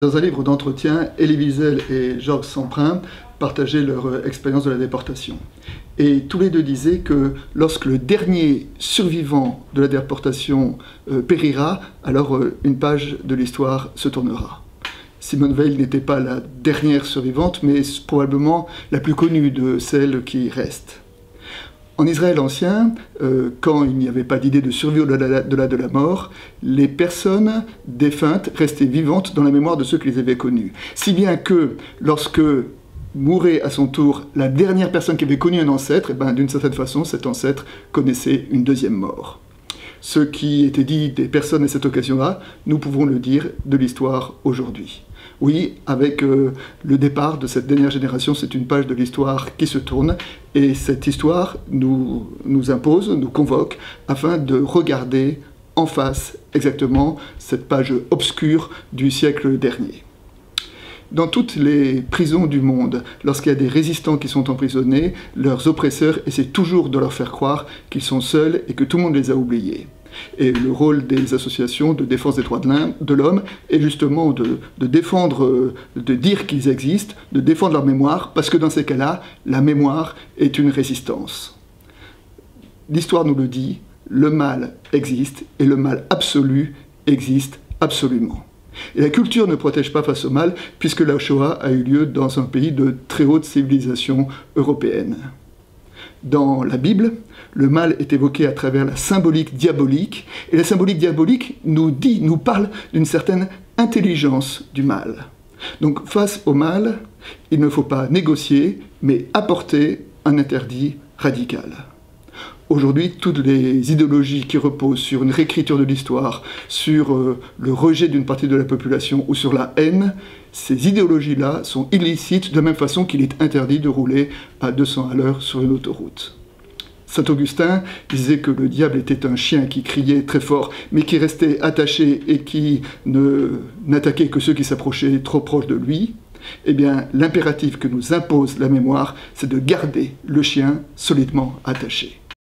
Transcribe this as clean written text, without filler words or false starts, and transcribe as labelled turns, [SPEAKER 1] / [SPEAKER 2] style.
[SPEAKER 1] Dans un livre d'entretien, Elie Wiesel et Georges Semprin partageaient leur expérience de la déportation. Et tous les deux disaient que lorsque le dernier survivant de la déportation périra, alors une page de l'histoire se tournera. Simone Veil n'était pas la dernière survivante, mais probablement la plus connue de celles qui restent. En Israël ancien, quand il n'y avait pas d'idée de survie au-delà de la mort, les personnes défuntes restaient vivantes dans la mémoire de ceux qui les avaient connues. Si bien que lorsque mourait à son tour la dernière personne qui avait connu un ancêtre, d'une certaine façon, cet ancêtre connaissait une deuxième mort. Ce qui était dit des personnes à cette occasion-là, nous pouvons le dire de l'histoire aujourd'hui. Oui, avec le départ de cette dernière génération, c'est une page de l'histoire qui se tourne, et cette histoire nous impose, nous convoque, afin de regarder en face exactement cette page obscure du siècle dernier. Dans toutes les prisons du monde, lorsqu'il y a des résistants qui sont emprisonnés, leurs oppresseurs essaient toujours de leur faire croire qu'ils sont seuls et que tout le monde les a oubliés. Et le rôle des associations de défense des droits de l'homme est justement de défendre, de dire qu'ils existent, de défendre leur mémoire, parce que dans ces cas-là, la mémoire est une résistance. L'histoire nous le dit, le mal existe, et le mal absolu existe absolument. Et la culture ne protège pas face au mal, puisque la Shoah a eu lieu dans un pays de très haute civilisation européenne. Dans la Bible, le mal est évoqué à travers la symbolique diabolique, et la symbolique diabolique nous parle d'une certaine intelligence du mal. Donc face au mal, il ne faut pas négocier, mais apporter un interdit radical. Aujourd'hui, toutes les idéologies qui reposent sur une réécriture de l'histoire, sur le rejet d'une partie de la population ou sur la haine, ces idéologies-là sont illicites de la même façon qu'il est interdit de rouler à 200 à l'heure sur une autoroute. Saint Augustin disait que le diable était un chien qui criait très fort, mais qui restait attaché et qui n'attaquait que ceux qui s'approchaient trop proche de lui. Eh bien, l'impératif que nous impose la mémoire, c'est de garder le chien solidement attaché.